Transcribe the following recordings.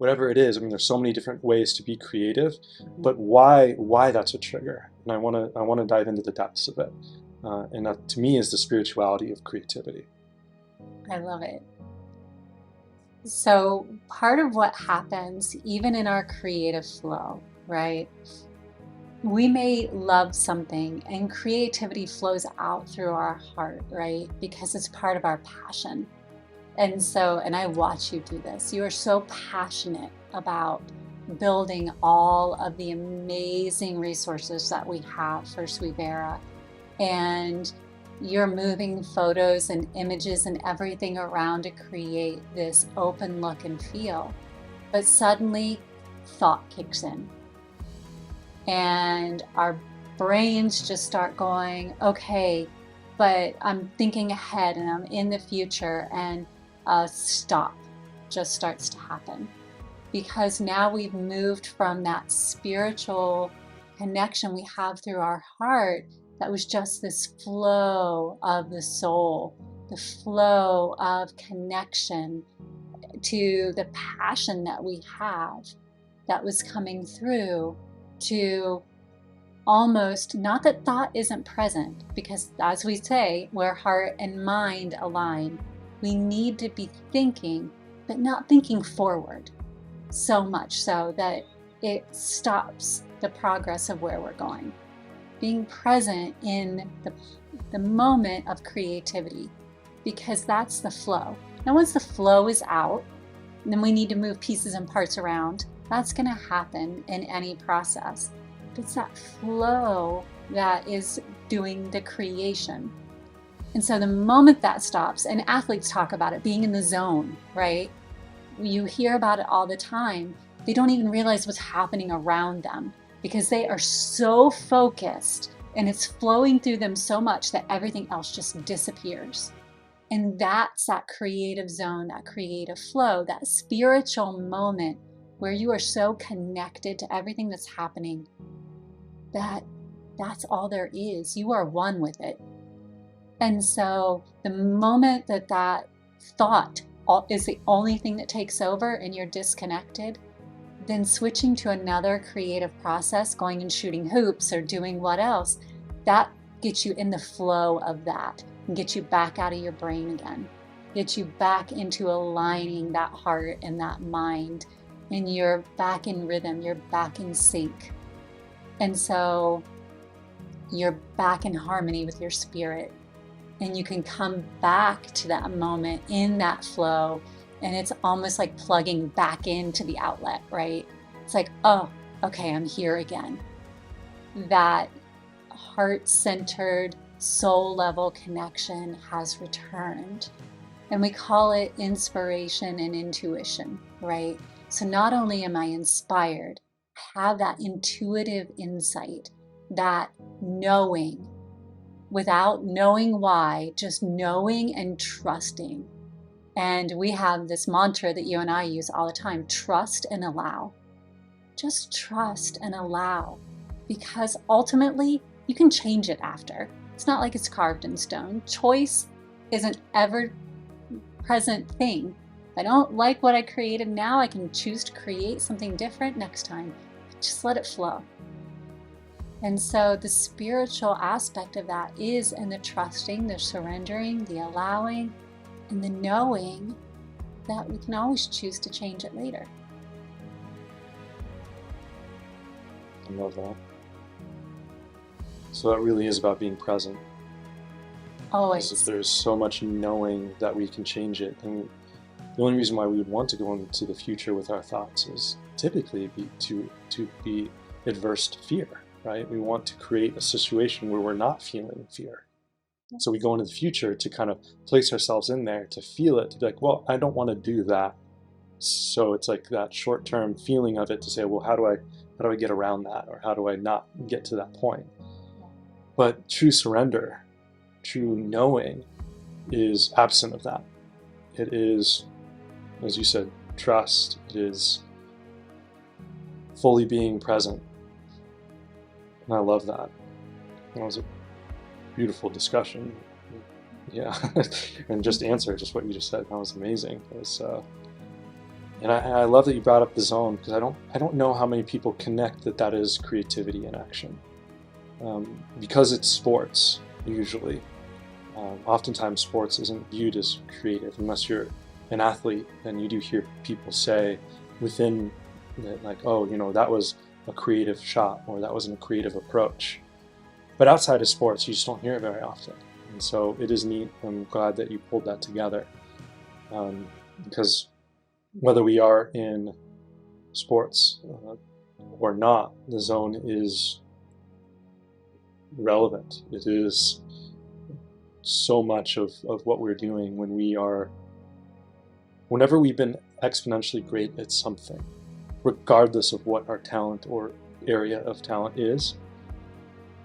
whatever it is. I mean, there's so many different ways to be creative, but why that's a trigger? And I want to dive into the depths of it. And that, to me, is the spirituality of creativity. I love it. So part of what happens, even in our creative flow, right? We may love something and creativity flows out through our heart, right? Because it's part of our passion. And I watch you do this. You are so passionate about building all of the amazing resources that we have for Suivera. And you're moving photos and images and everything around to create this open look and feel. But suddenly thought kicks in. And our brains just start going, okay, but I'm thinking ahead and I'm in the future, and stop just starts to happen. Because now we've moved from that spiritual connection we have through our heart that was just this flow of the soul, the flow of connection to the passion that we have that was coming through, to almost, not that thought isn't present, because as we say, where heart and mind align, we need to be thinking, but not thinking forward so much so that it stops the progress of where we're going. Being present in the moment of creativity, because that's the flow. Now, once the flow is out, then we need to move pieces and parts around. That's going to happen in any process. But it's that flow that is doing the creation. And so the moment that stops, and athletes talk about it, being in the zone, right? You hear about it all the time. They don't even realize what's happening around them because they are so focused and it's flowing through them so much that everything else just disappears. And that's that creative zone, that creative flow, that spiritual moment where you are so connected to everything that's happening that that's all there is. You are one with it. And so the moment that that thought is the only thing that takes over and you're disconnected, then switching to another creative process, going and shooting hoops or doing what else, that gets you in the flow of that and get you back out of your brain again, get you back into aligning that heart and that mind, and you're back in rhythm, you're back in sync. And so you're back in harmony with your spirit, and you can come back to that moment in that flow, and it's almost like plugging back into the outlet, right? It's like, oh, okay, I'm here again. That heart-centered, soul-level connection has returned. And we call it inspiration and intuition, right? So not only am I inspired, I have that intuitive insight, that knowing, without knowing why, just knowing and trusting. And we have this mantra that you and I use all the time, trust and allow. Just trust and allow, because ultimately you can change it after. It's not like it's carved in stone. Choice is an ever-present thing. If I don't like what I created now, I can choose to create something different next time. Just let it flow. And so the spiritual aspect of that is in the trusting, the surrendering, the allowing, and the knowing that we can always choose to change it later. I love that. So that really is about being present. Always. There's so much knowing that we can change it. And the only reason why we would want to go into the future with our thoughts is typically to be adverse to fear, right? We want to create a situation where we're not feeling fear. So we go into the future to kind of place ourselves in there, to feel it, to be like, well, I don't want to do that. So it's like that short-term feeling of it to say, well, how do I get around that? Or how do I not get to that point? But true surrender, true knowing is absent of that. It is, as you said, trust. It is fully being present. And I love that. That was a beautiful discussion. Yeah, and just answer just what you just said. That was amazing. It was, And I love that you brought up the zone, because I don't know how many people connect that is creativity in action. Because it's sports, usually. Oftentimes sports isn't viewed as creative unless you're an athlete, and you do hear people say within that, like, oh, that was a creative shot, or that wasn't a creative approach. But outside of sports, you just don't hear it very often. And so it is neat. I'm glad that you pulled that together, because whether we are in sports or not, the zone is relevant. It is so much of what we're doing whenever we've been exponentially great at something, regardless of what our talent or area of talent is.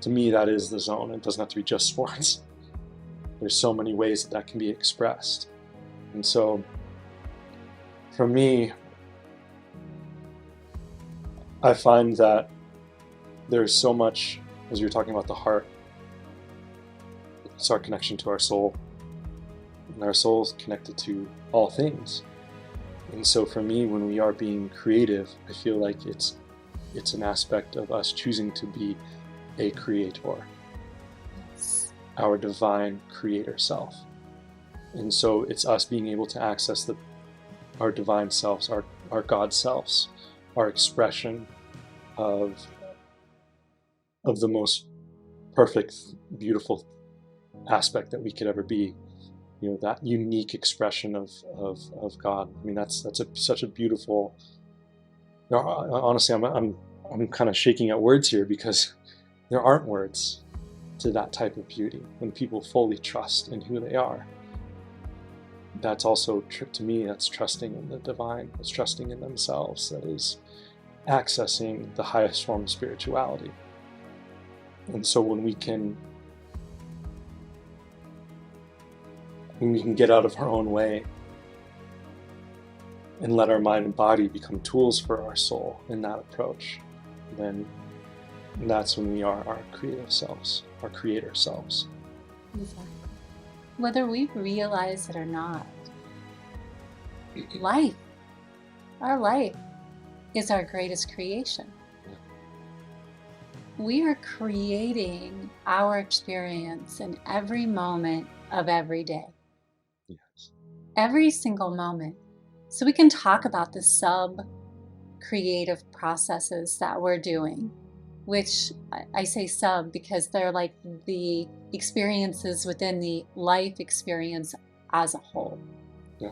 To me, that is the zone. It doesn't have to be just sports. There's so many ways that can be expressed. And so for me, I find that there's so much, as you're talking about the heart, it's our connection to our soul, and our soul is connected to all things. And so for me, when we are being creative, I feel like it's an aspect of us choosing to be a creator, our divine creator self. And so it's us being able to access our divine selves, our God selves, our expression of the most perfect, beautiful aspect that we could ever be. That unique expression of God. I mean, that's such a beautiful. Honestly, I'm kind of shaking at words here, because there aren't words to that type of beauty when people fully trust in who they are. That's also, to me, that's trusting in the divine. It's trusting in themselves. That is accessing the highest form of spirituality. And so when we can get out of our own way and let our mind and body become tools for our soul in that approach, then that's when we are our creative selves, our creator selves. Exactly. Whether we realize it or not, our life is our greatest creation. We are creating our experience in every moment of every day. Yes. Every single moment. So we can talk about the sub-creative processes that we're doing, which I say sub because they're like the experiences within the life experience as a whole. Yeah.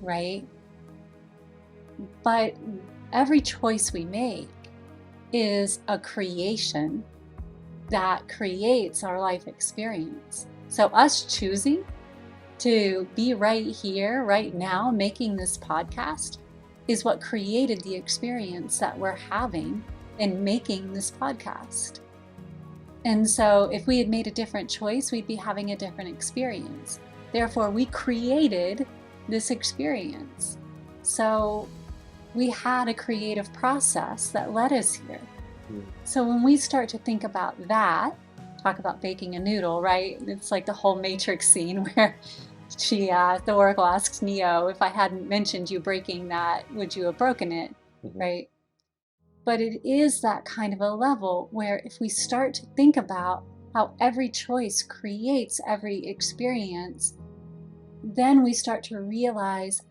Right? But every choice we make is a creation that creates our life experience. So us choosing to be right here, right now, making this podcast is what created the experience that we're having in making this podcast. And so if we had made a different choice, we'd be having a different experience. Therefore, we created this experience. So we had a creative process that led us here. So when we start to think about that, talk about baking a noodle, right? It's like the whole Matrix scene where the Oracle asks Neo, if I hadn't mentioned you breaking that, would you have broken it, right? But it is that kind of a level where if we start to think about how every choice creates every experience, then we start to realize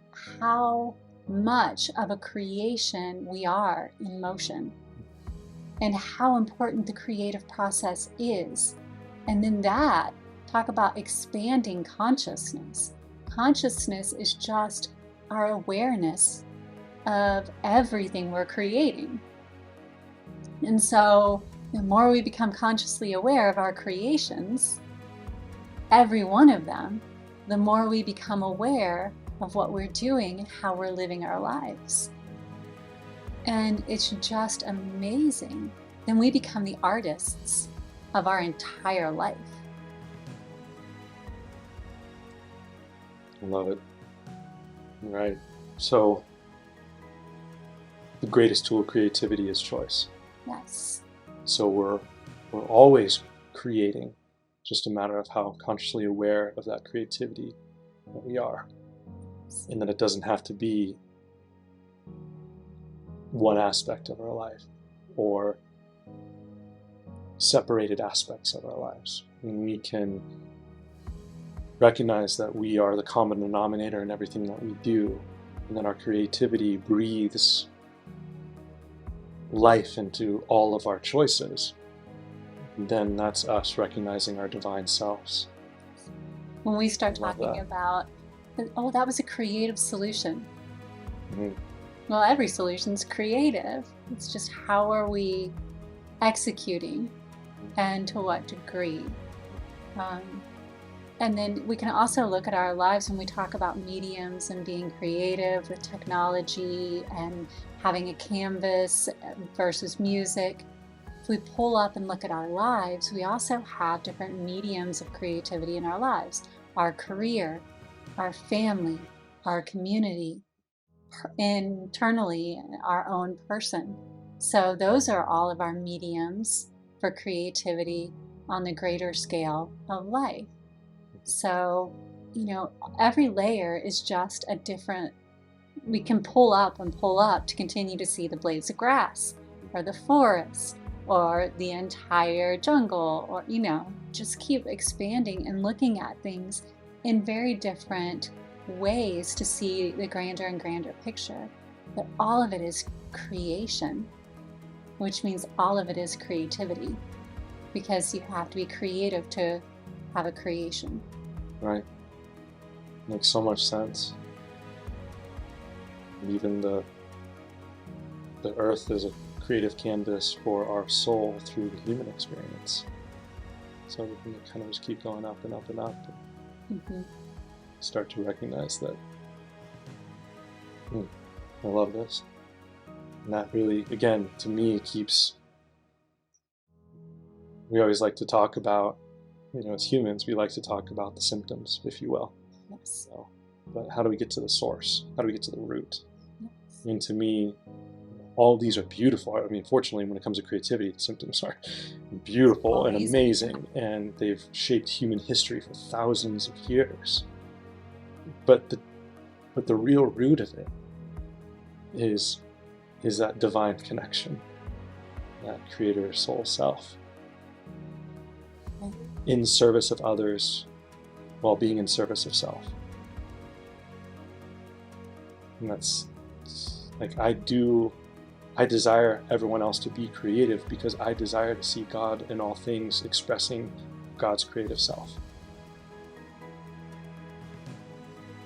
how much of a creation we are in motion and how important the creative process is. And then talk about expanding consciousness. Consciousness is just our awareness of everything we're creating. And so the more we become consciously aware of our creations, every one of them, the more we become aware of what we're doing and how we're living our lives. And it's just amazing. Then we become the artists of our entire life. I love it. Right. So the greatest tool of creativity is choice. Yes. So we're always creating, just a matter of how consciously aware of that creativity that we are. And that it doesn't have to be one aspect of our life or separated aspects of our lives. And we can recognize that we are the common denominator in everything that we do, and that our creativity breathes life into all of our choices. And then that's us recognizing our divine selves. When we start Love talking that. about, oh, that was a creative solution. Mhm. Well, every solution's creative. It's just how are we executing and to what degree. And then we can also look at our lives when we talk about mediums and being creative with technology and having a canvas versus music. If we pull up and look at our lives, we also have different mediums of creativity in our lives. Our career, our family, our community, internally, our own person. So those are all of our mediums for creativity on the greater scale of life. So, every layer is just a different, we can pull up and pull up to continue to see the blades of grass or the forest or the entire jungle, or, just keep expanding and looking at things in very different ways to see the grander and grander picture. But all of it is creation, which means all of it is creativity, because you have to be creative to have a creation. Right. Makes so much sense. And even the earth is a creative canvas for our soul through the human experience. So we can kind of just keep going up and up and up, and start to recognize that, I love this. And that really, again, to me, keeps, we always like to talk about, as humans, we like to talk about the symptoms, if you will. Yes. So, but how do we get to the source? How do we get to the root? Yes. And to me, all these are beautiful. I mean, fortunately, when it comes to creativity, the symptoms are beautiful and amazing, and they've shaped human history for thousands of years. But the real root of it is that divine connection, that creator soul self, in service of others while being in service of self. And that's like, I desire everyone else to be creative because I desire to see God in all things expressing God's creative self.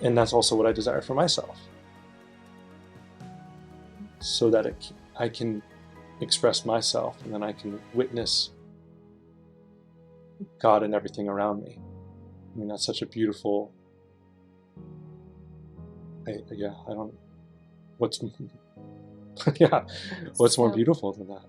And that's also what I desire for myself, so that I can express myself, and then I can witness God in everything around me. I mean, that's such a beautiful, what's more beautiful than that?